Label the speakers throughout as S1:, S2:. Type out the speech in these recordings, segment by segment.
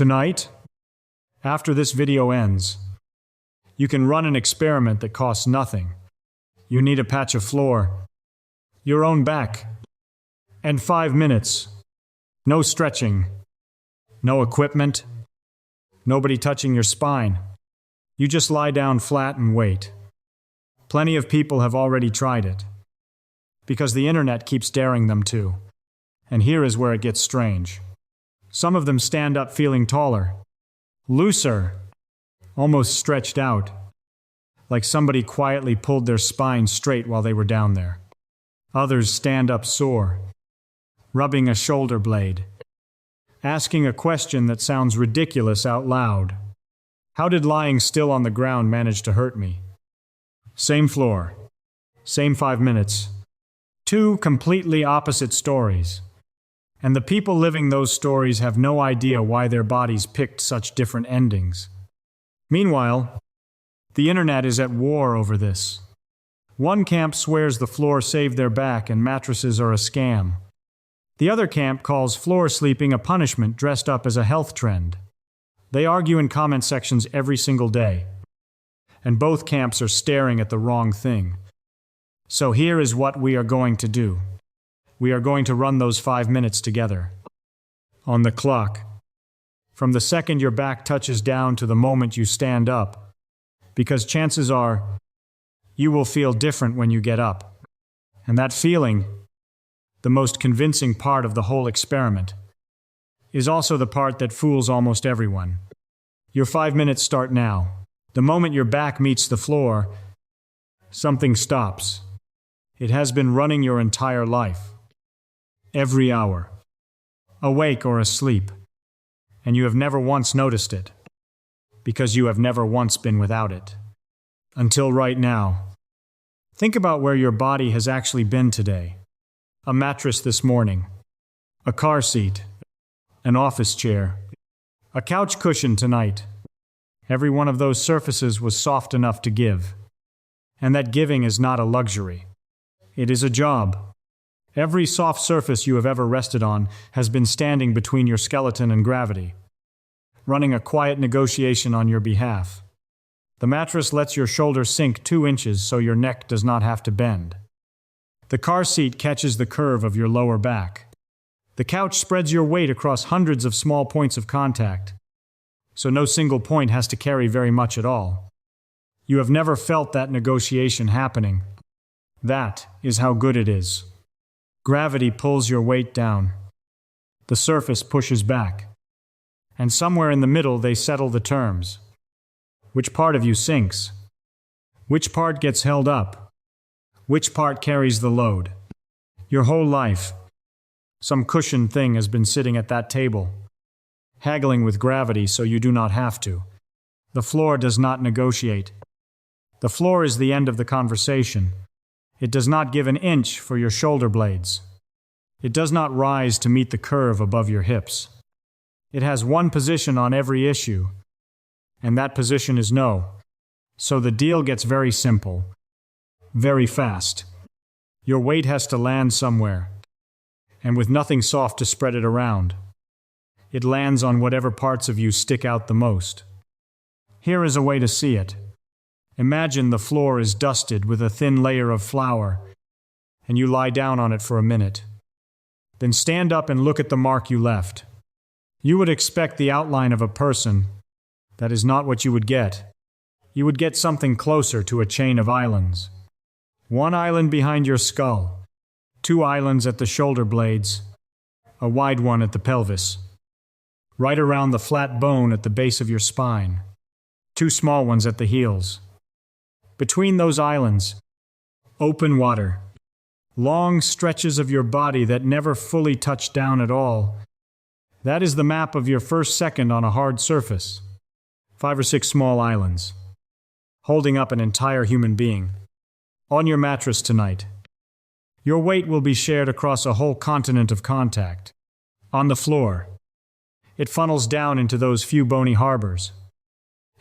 S1: Tonight, after this video ends, you can run an experiment that costs nothing. You need a patch of floor, your own back, and 5 minutes. No stretching, no equipment, nobody touching your spine. You just lie down flat and wait. Plenty of people have already tried it, because the internet keeps daring them to. And here is where it gets strange. Some of them stand up feeling taller, looser, almost stretched out, like somebody quietly pulled their spine straight while they were down there. Others stand up sore, rubbing a shoulder blade, asking a question that sounds ridiculous out loud. How did lying still on the ground manage to hurt me? Same floor, same 5 minutes. Two completely opposite stories. And the people living those stories have no idea why their bodies picked such different endings. Meanwhile, the internet is at war over this. One camp swears the floor saved their back and mattresses are a scam. The other camp calls floor sleeping a punishment dressed up as a health trend. They argue in comment sections every single day. And both camps are staring at the wrong thing. So here is what we are going to do. We are going to run those 5 minutes together. On the clock. From the second your back touches down to the moment you stand up. Because chances are, you will feel different when you get up. And that feeling, the most convincing part of the whole experiment, is also the part that fools almost everyone. Your 5 minutes start now. The moment your back meets the floor, something stops. It has been running your entire life. Every hour. Awake or asleep. And you have never once noticed it. Because you have never once been without it. Until right now. Think about where your body has actually been today. A mattress this morning. A car seat. An office chair. A couch cushion tonight. Every one of those surfaces was soft enough to give. And that giving is not a luxury. It is a job. Every soft surface you have ever rested on has been standing between your skeleton and gravity, running a quiet negotiation on your behalf. The mattress lets your shoulder sink 2 inches so your neck does not have to bend. The car seat catches the curve of your lower back. The couch spreads your weight across hundreds of small points of contact, so no single point has to carry very much at all. You have never felt that negotiation happening. That is how good it is. Gravity pulls your weight down. The surface pushes back. And somewhere in the middle they settle the terms. Which part of you sinks? Which part gets held up? Which part carries the load? Your whole life, some cushioned thing has been sitting at that table, haggling with gravity so you do not have to. The floor does not negotiate. The floor is the end of the conversation. It does not give an inch for your shoulder blades. It does not rise to meet the curve above your hips. It has one position on every issue, and that position is no. So the deal gets very simple, very fast. Your weight has to land somewhere, and with nothing soft to spread it around. It lands on whatever parts of you stick out the most. Here is a way to see it. Imagine the floor is dusted with a thin layer of flour, and you lie down on it for a minute. Then stand up and look at the mark you left. You would expect the outline of a person. That is not what you would get. You would get something closer to a chain of islands. 1 island behind your skull, 2 islands at the shoulder blades, a wide one at the pelvis. Right around the flat bone at the base of your spine, 2 small ones at the heels. Between those islands, open water, long stretches of your body that never fully touch down at all. That is the map of your first second on a hard surface. 5 or 6 small islands, holding up an entire human being. On your mattress tonight. Your weight will be shared across a whole continent of contact. On the floor. It funnels down into those few bony harbors.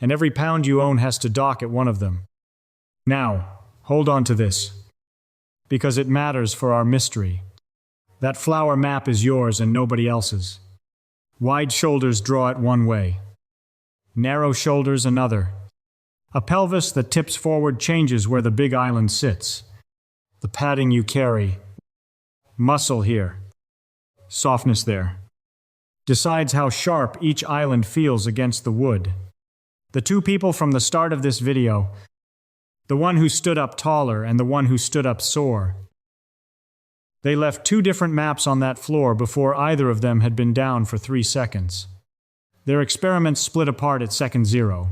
S1: And every pound you own has to dock at one of them. Now, hold on to this. Because it matters for our mystery. That flower map is yours and nobody else's. Wide shoulders draw it one way, narrow shoulders another. A pelvis that tips forward changes where the big island sits. The padding you carry, muscle here, softness there, decides how sharp each island feels against the wood. The two people from the start of this video, the one who stood up taller and the one who stood up sore, they left two different maps on that floor before either of them had been down for 3 seconds. Their experiments split apart at second 0.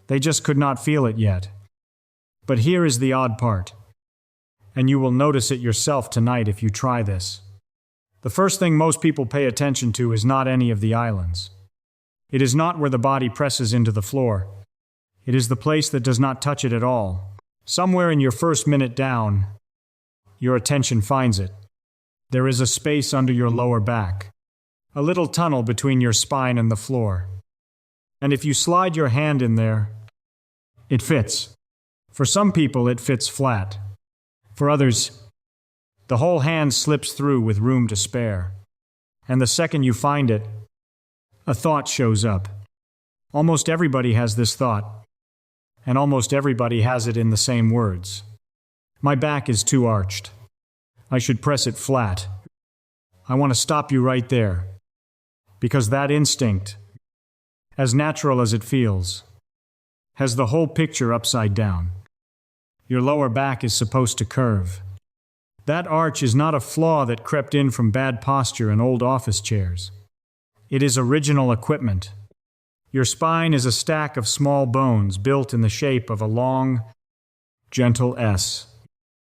S1: They just could not feel it yet. But here is the odd part, and you will notice it yourself tonight if you try this. The first thing most people pay attention to is not any of the islands. It is not where the body presses into the floor. It is the place that does not touch it at all. Somewhere in your first minute down, your attention finds it. There is a space under your lower back, a little tunnel between your spine and the floor. And if you slide your hand in there, it fits. For some people, it fits flat. For others, the whole hand slips through with room to spare. And the second you find it, a thought shows up. Almost everybody has this thought, and almost everybody has it in the same words. My back is too arched. I should press it flat. I want to stop you right there, because that instinct, as natural as it feels, has the whole picture upside down. Your lower back is supposed to curve. That arch is not a flaw that crept in from bad posture and old office chairs. It is original equipment. Your spine is a stack of small bones built in the shape of a long, gentle S.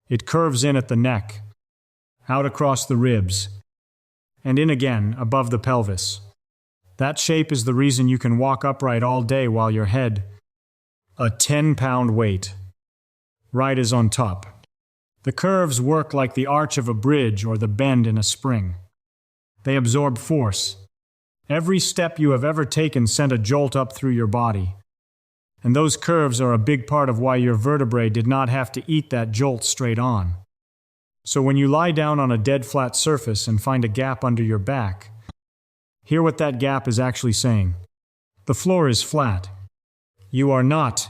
S1: It curves in at the neck, out across the ribs, and in again above the pelvis. That shape is the reason you can walk upright all day while your head, a 10-pound weight, right is on top. The curves work like the arch of a bridge or the bend in a spring. They absorb force. Every step you have ever taken sent a jolt up through your body. And those curves are a big part of why your vertebrae did not have to eat that jolt straight on. So when you lie down on a dead flat surface and find a gap under your back, hear what that gap is actually saying. The floor is flat. You are not.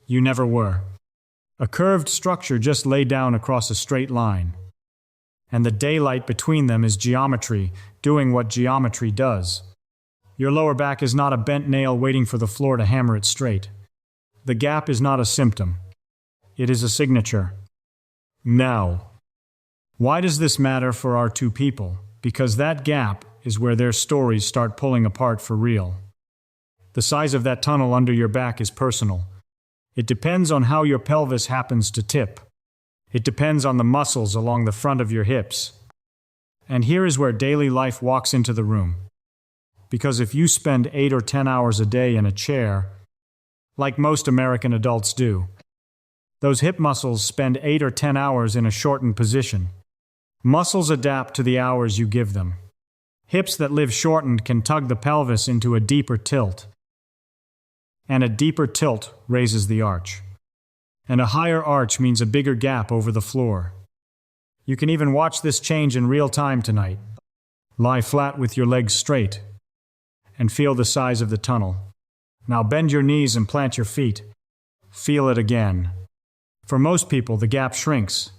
S1: You never were. A curved structure just laid down across a straight line. And the daylight between them is geometry, doing what geometry does. Your lower back is not a bent nail waiting for the floor to hammer it straight. The gap is not a symptom. It is a signature. Now, why does this matter for our two people? Because that gap is where their stories start pulling apart for real. The size of that tunnel under your back is personal. It depends on how your pelvis happens to tip. It depends on the muscles along the front of your hips. And here is where daily life walks into the room. Because if you spend 8 or 10 hours a day in a chair, like most American adults do, those hip muscles spend 8 or 10 hours in a shortened position. Muscles adapt to the hours you give them. Hips that live shortened can tug the pelvis into a deeper tilt. And a deeper tilt raises the arch. And a higher arch means a bigger gap over the floor. You can even watch this change in real time tonight. Lie flat with your legs straight and feel the size of the tunnel. Now bend your knees and plant your feet. Feel it again. For most people, the gap shrinks,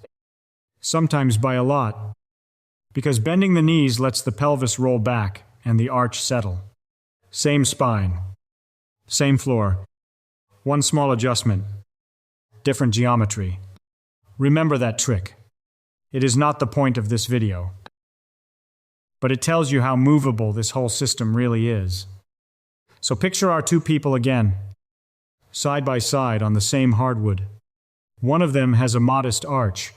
S1: sometimes by a lot, because bending the knees lets the pelvis roll back and the arch settle. Same spine, same floor, one small adjustment, different geometry. Remember that trick. It is not the point of this video, but it tells you how movable this whole system really is. So picture our two people again, side by side on the same hardwood. One of them has a modest arch.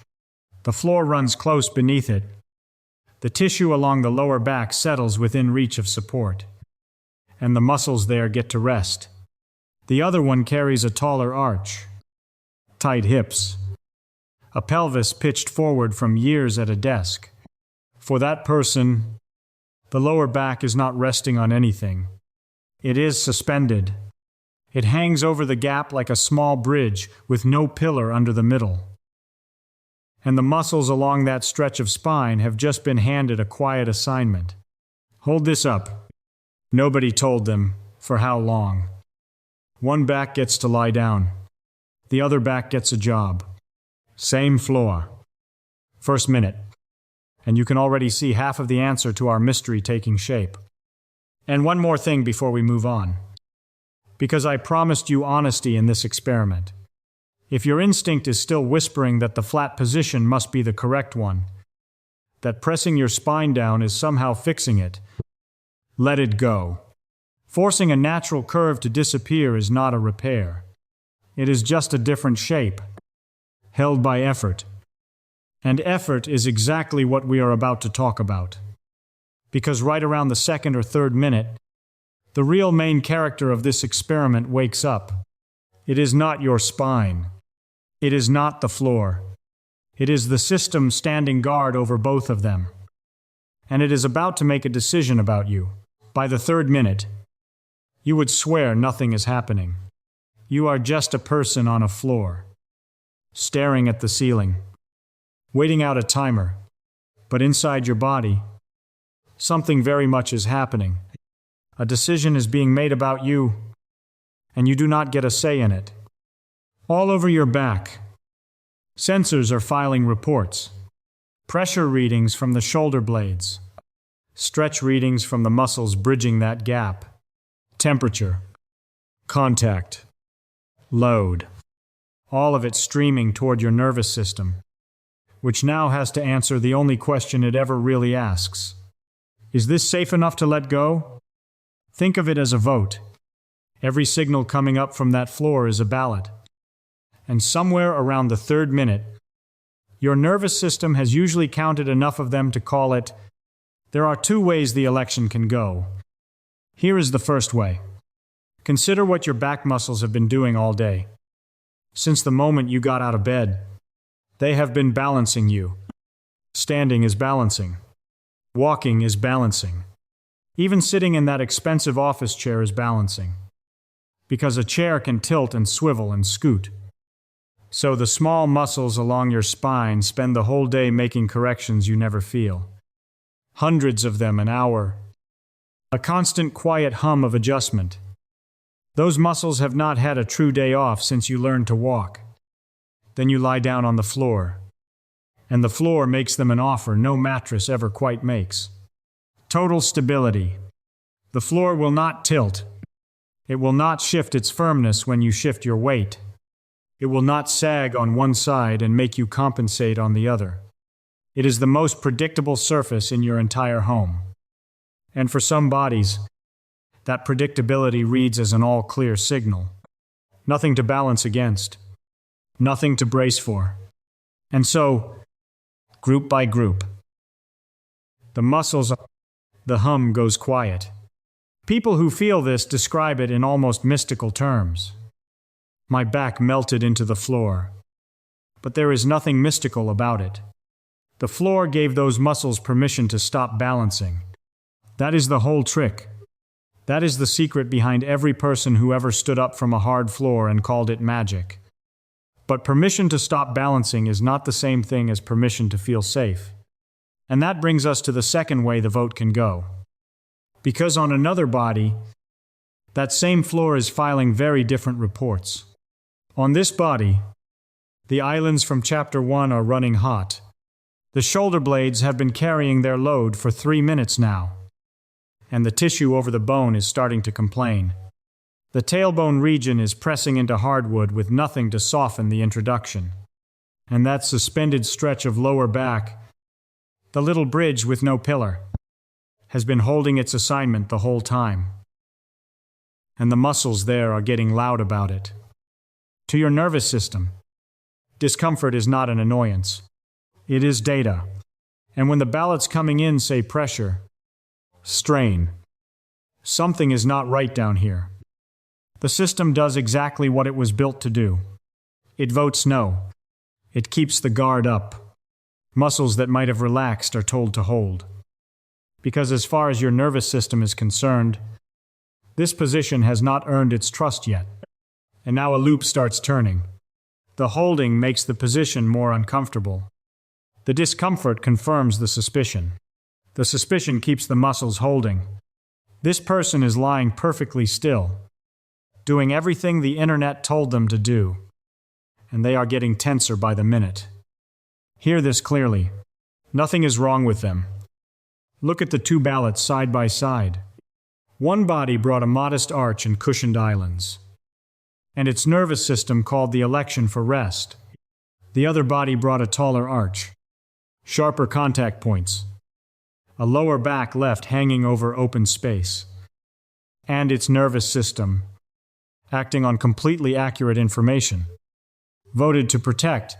S1: The floor runs close beneath it. The tissue along the lower back settles within reach of support, and the muscles there get to rest. The other one carries a taller arch, tight hips, a pelvis pitched forward from years at a desk. For that person, the lower back is not resting on anything. It is suspended. It hangs over the gap like a small bridge with no pillar under the middle. And the muscles along that stretch of spine have just been handed a quiet assignment. Hold this up. Nobody told them for how long. One back gets to lie down. The other back gets a job. Same floor. First minute. And you can already see half of the answer to our mystery taking shape. And one more thing before we move on. Because I promised you honesty in this experiment. If your instinct is still whispering that the flat position must be the correct one, that pressing your spine down is somehow fixing it, let it go. Forcing a natural curve to disappear is not a repair. It is just a different shape, held by effort. And effort is exactly what we are about to talk about. Because right around the second or third minute, the real main character of this experiment wakes up. It is not your spine. It is not the floor. It is the system standing guard over both of them. And it is about to make a decision about you. By the third minute, you would swear nothing is happening. You are just a person on a floor, staring at the ceiling, waiting out a timer. But inside your body, something very much is happening. A decision is being made about you, and you do not get a say in it. All over your back, sensors are filing reports. Pressure readings from the shoulder blades. Stretch readings from the muscles bridging that gap. Temperature. Contact. Load. All of it streaming toward your nervous system, which now has to answer the only question it ever really asks. Is this safe enough to let go? Think of it as a vote. Every signal coming up from that floor is a ballot. And somewhere around the third minute, your nervous system has usually counted enough of them to call it, there are two ways the election can go. Here is the first way. Consider what your back muscles have been doing all day. Since the moment you got out of bed, they have been balancing you. Standing is balancing. Walking is balancing. Even sitting in that expensive office chair is balancing. Because a chair can tilt and swivel and scoot. So the small muscles along your spine spend the whole day making corrections you never feel. Hundreds of them an hour. A constant quiet hum of adjustment. Those muscles have not had a true day off since you learned to walk. Then you lie down on the floor. And the floor makes them an offer no mattress ever quite makes. Total stability. The floor will not tilt. It will not shift its firmness when you shift your weight. It will not sag on one side and make you compensate on the other. It is the most predictable surface in your entire home. And for some bodies, that predictability reads as an all-clear signal. Nothing to balance against. Nothing to brace for. And so, group by group, the muscles, the hum goes quiet. People who feel this describe it in almost mystical terms. My back melted into the floor. But there is nothing mystical about it. The floor gave those muscles permission to stop balancing. That is the whole trick. That is the secret behind every person who ever stood up from a hard floor and called it magic. But permission to stop balancing is not the same thing as permission to feel safe. And that brings us to the second way the vote can go. Because on another body, that same floor is filing very different reports. On this body, the islands from Chapter 1 are running hot. The shoulder blades have been carrying their load for 3 minutes now. And the tissue over the bone is starting to complain. The tailbone region is pressing into hardwood with nothing to soften the introduction. And that suspended stretch of lower back, the little bridge with no pillar, has been holding its assignment the whole time. And the muscles there are getting loud about it. To your nervous system, discomfort is not an annoyance. It is data. And when the ballots coming in say pressure, strain, something is not right down here. The system does exactly what it was built to do. It votes no. It keeps the guard up. Muscles that might have relaxed are told to hold. Because as far as your nervous system is concerned, this position has not earned its trust yet. And now a loop starts turning. The holding makes the position more uncomfortable. The discomfort confirms the suspicion. The suspicion keeps the muscles holding. This person is lying perfectly still, doing everything the internet told them to do, and they are getting tenser by the minute. Hear this clearly. Nothing is wrong with them. Look at the two ballots side by side. One body brought a modest arch and cushioned islands, and its nervous system called the election for rest. The other body brought a taller arch, sharper contact points, a lower back left hanging over open space, and its nervous system, acting on completely accurate information, voted to protect.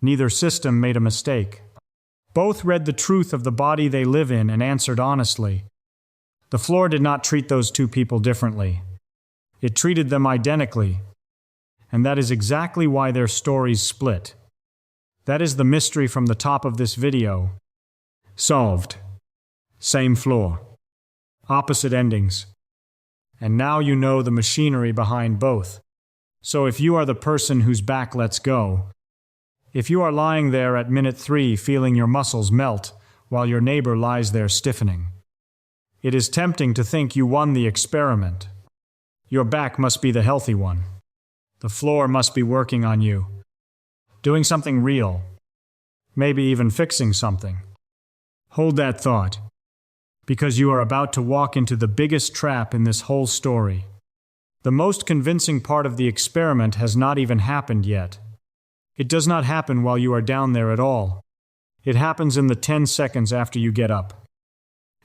S1: Neither system made a mistake. Both read the truth of the body they live in and answered honestly. The floor did not treat those two people differently. It treated them identically, and that is exactly why their stories split. That is the mystery from the top of this video. Solved. Same floor. Opposite endings. And now you know the machinery behind both. So if you are the person whose back lets go, if you are lying there at minute 3 feeling your muscles melt while your neighbor lies there stiffening, it is tempting to think you won the experiment. Your back must be the healthy one. The floor must be working on you, doing something real, maybe even fixing something. Hold that thought, because you are about to walk into the biggest trap in this whole story. The most convincing part of the experiment has not even happened yet. It does not happen while you are down there at all. It happens in the 10 seconds after you get up.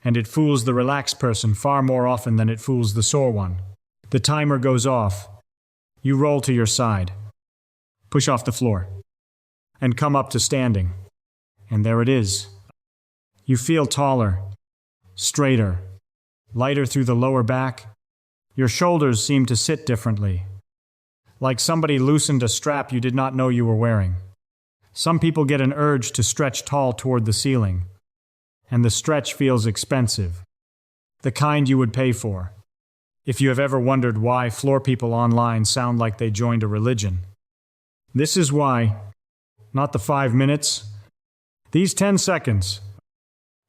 S1: And it fools the relaxed person far more often than it fools the sore one. The timer goes off. You roll to your side, push off the floor, and come up to standing. And there it is. You feel taller, straighter, lighter through the lower back. Your shoulders seem to sit differently, like somebody loosened a strap you did not know you were wearing. Some people get an urge to stretch tall toward the ceiling, and the stretch feels expensive, the kind you would pay for. If you have ever wondered why floor people online sound like they joined a religion, this is why. Not the 5 minutes, these 10 seconds.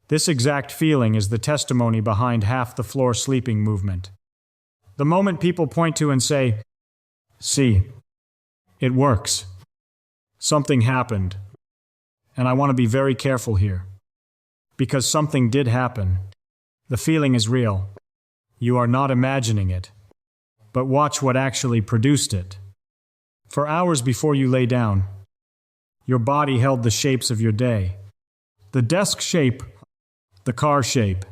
S1: This exact feeling is the testimony behind half the floor sleeping movement. The moment people point to and say, "See, it works. Something happened." And I want to be very careful here, because something did happen. The feeling is real. You are not imagining it, but watch what actually produced it. For hours before you lay down, your body held the shapes of your day. The desk shape, the car shape,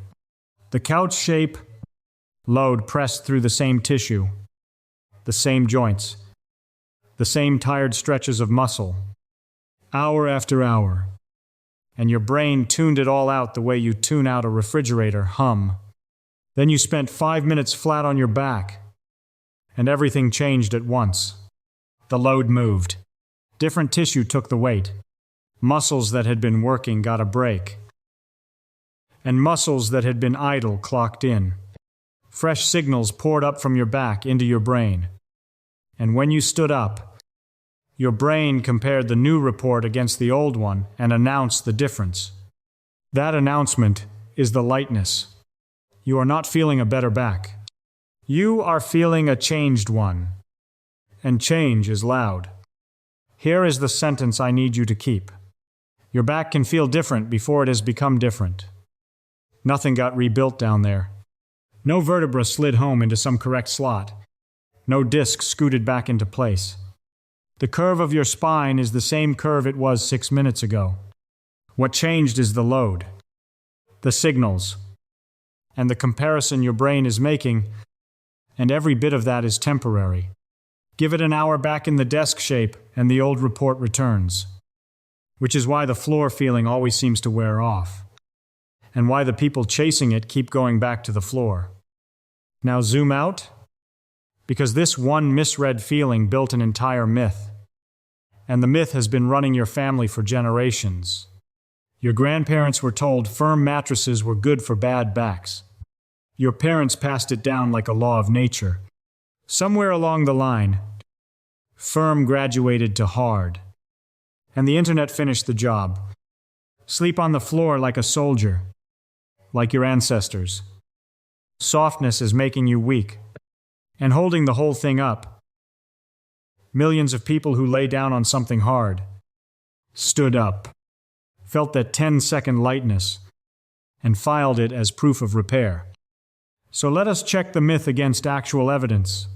S1: the couch shape, load pressed through the same tissue, the same joints, the same tired stretches of muscle, hour after hour. And your brain tuned it all out the way you tune out a refrigerator hum. Then you spent 5 minutes flat on your back, and everything changed at once. The load moved. Different tissue took the weight. Muscles that had been working got a break, and muscles that had been idle clocked in. Fresh signals poured up from your back into your brain. And when you stood up, your brain compared the new report against the old one and announced the difference. That announcement is the lightness. You are not feeling a better back. You are feeling a changed one. And change is loud. Here is the sentence I need you to keep. Your back can feel different before it has become different. Nothing got rebuilt down there. No vertebra slid home into some correct slot. No disc scooted back into place. The curve of your spine is the same curve it was 6 minutes ago. What changed is the load, the signals, and the comparison your brain is making, and every bit of that is temporary. Give it an hour back in the desk shape, and the old report returns. Which is why the floor feeling always seems to wear off, and why the people chasing it keep going back to the floor. Now zoom out, because this one misread feeling built an entire myth. And the myth has been running your family for generations. Your grandparents were told firm mattresses were good for bad backs. Your parents passed it down like a law of nature. Somewhere along the line, firm graduated to hard. And the internet finished the job. Sleep on the floor like a soldier, like your ancestors. Softness is making you weak and holding the whole thing up. Millions of people who lay down on something hard stood up, felt that 10-second lightness, and filed it as proof of repair. So let us check the myth against actual evidence.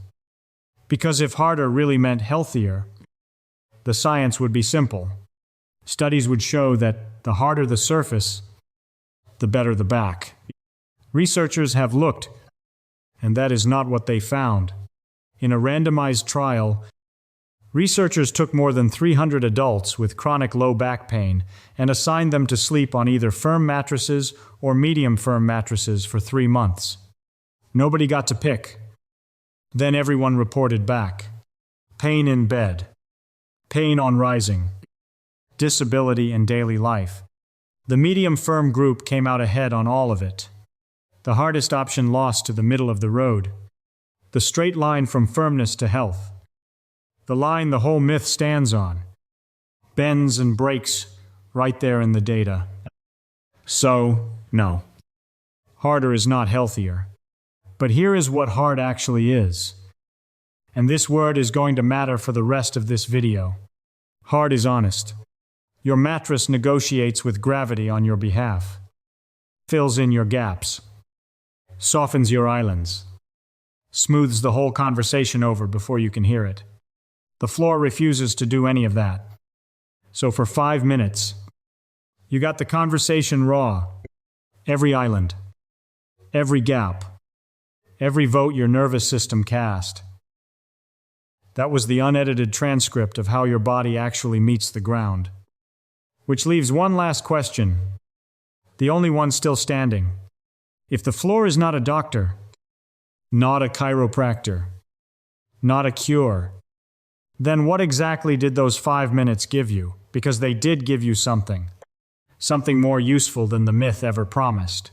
S1: Because if harder really meant healthier, the science would be simple. Studies would show that the harder the surface, the better the back. Researchers have looked, and that is not what they found. In a randomized trial, researchers took more than 300 adults with chronic low back pain and assigned them to sleep on either firm mattresses or medium-firm mattresses for 3 months. Nobody got to pick. Then everyone reported back. Pain in bed. Pain on rising. Disability in daily life. The medium-firm group came out ahead on all of it. The hardest option lost to the middle of the road. The straight line from firmness to health. The line the whole myth stands on. Bends and breaks right there in the data. So, no. Harder is not healthier. But here is what hard actually is. And this word is going to matter for the rest of this video. Hard is honest. Your mattress negotiates with gravity on your behalf. Fills in your gaps. Softens your islands. Smooths the whole conversation over before you can hear it. The floor refuses to do any of that. So for 5 minutes, you got the conversation raw. Every island. Every gap. Every vote your nervous system cast. That was the unedited transcript of how your body actually meets the ground. Which leaves one last question. The only one still standing. If the floor is not a doctor, not a chiropractor, not a cure, then what exactly did those 5 minutes give you? Because they did give you something. Something more useful than the myth ever promised.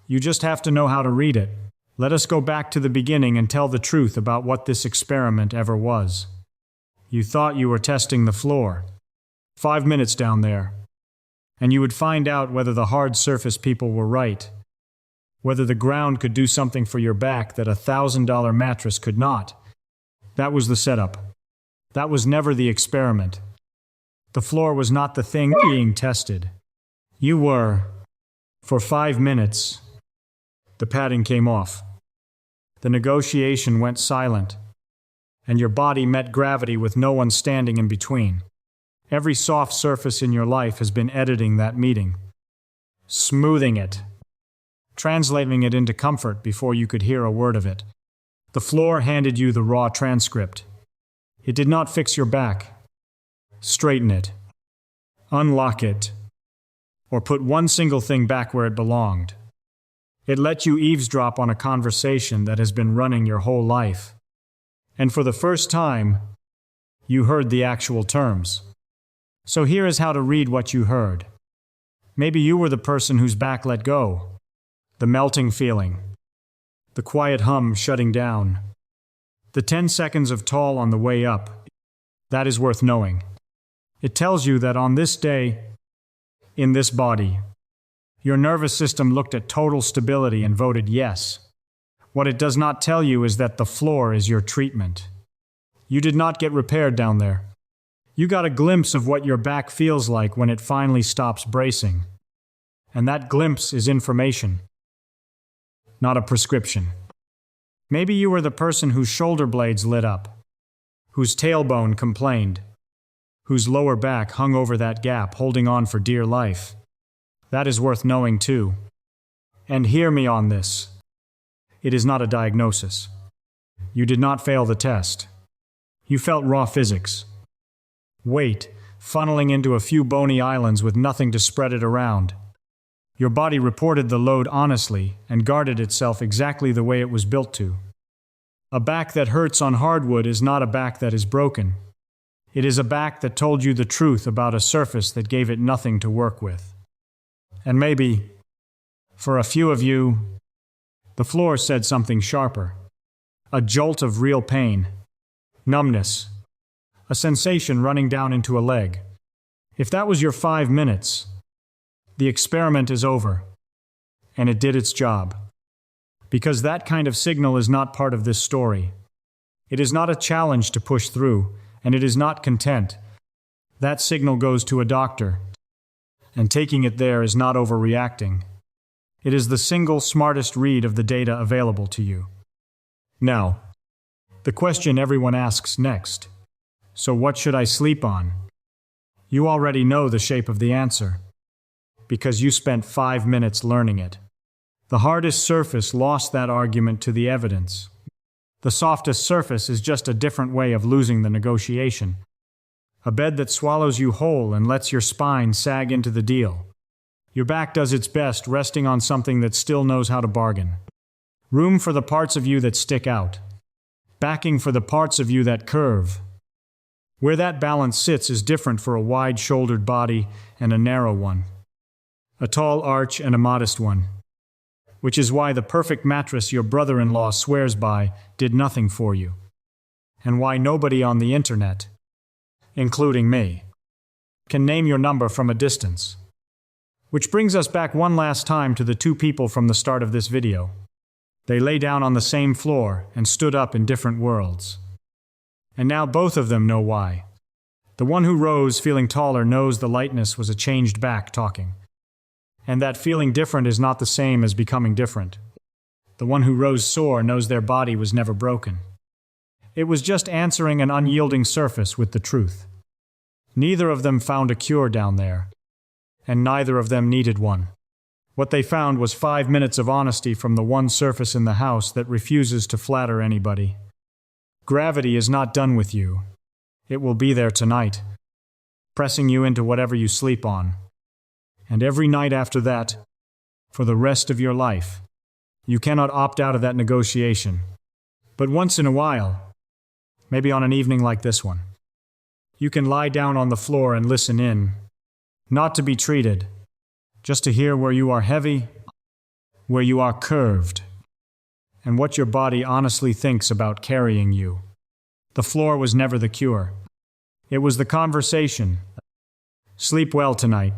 S1: You just have to know how to read it. Let us go back to the beginning and tell the truth about what this experiment ever was. You thought you were testing the floor. 5 minutes down there. And you would find out whether the hard surface people were right. Whether the ground could do something for your back that a $1,000 mattress could not. That was the setup. That was never the experiment. The floor was not the thing being tested. You were. For 5 minutes, the padding came off. The negotiation went silent, and your body met gravity with no one standing in between. Every soft surface in your life has been editing that meeting. Smoothing it. Translating it into comfort before you could hear a word of it. The floor handed you the raw transcript. It did not fix your back. Straighten it. Unlock it. Or put one single thing back where it belonged. It let you eavesdrop on a conversation that has been running your whole life. And for the first time, you heard the actual terms. So here is how to read what you heard. Maybe you were the person whose back let go. The melting feeling. The quiet hum shutting down. The 10 seconds of tall on the way up. That is worth knowing. It tells you that on this day, in this body, your nervous system looked at total stability and voted yes. What it does not tell you is that the floor is your treatment. You did not get repaired down there. You got a glimpse of what your back feels like when it finally stops bracing. And that glimpse is information, not a prescription. Maybe you were the person whose shoulder blades lit up, whose tailbone complained, whose lower back hung over that gap, holding on for dear life. That is worth knowing too. And hear me on this. It is not a diagnosis. You did not fail the test. You felt raw physics. Weight funneling into a few bony islands with nothing to spread it around. Your body reported the load honestly and guarded itself exactly the way it was built to. A back that hurts on hardwood is not a back that is broken. It is a back that told you the truth about a surface that gave it nothing to work with. And maybe, for a few of you, the floor said something sharper. A jolt of real pain. Numbness. A sensation running down into a leg. If that was your 5 minutes, the experiment is over. And it did its job. Because that kind of signal is not part of this story. It is not a challenge to push through, and it is not content. That signal goes to a doctor, and taking it there is not overreacting. It is the single smartest read of the data available to you. Now, the question everyone asks next. So what should I sleep on? You already know the shape of the answer, because you spent 5 minutes learning it. The hardest surface lost that argument to the evidence. The softest surface is just a different way of losing the negotiation. A bed that swallows you whole and lets your spine sag into the deal. Your back does its best resting on something that still knows how to bargain. Room for the parts of you that stick out. Backing for the parts of you that curve. Where that balance sits is different for a wide-shouldered body and a narrow one. A tall arch and a modest one. Which is why the perfect mattress your brother-in-law swears by did nothing for you. And why nobody on the internet, including me, can name your number from a distance. Which brings us back one last time to the two people from the start of this video. They lay down on the same floor and stood up in different worlds. And now both of them know why. The one who rose feeling taller knows the lightness was a changed back talking. And that feeling different is not the same as becoming different. The one who rose sore knows their body was never broken. It was just answering an unyielding surface with the truth. Neither of them found a cure down there, and neither of them needed one. What they found was 5 minutes of honesty from the one surface in the house that refuses to flatter anybody. Gravity is not done with you. It will be there tonight, pressing you into whatever you sleep on. And every night after that, for the rest of your life. You cannot opt out of that negotiation. But once in a while, maybe on an evening like this one, you can lie down on the floor and listen in, not to be treated, just to hear where you are heavy, where you are curved, and what your body honestly thinks about carrying you. The floor was never the cure. It was the conversation. Sleep well tonight.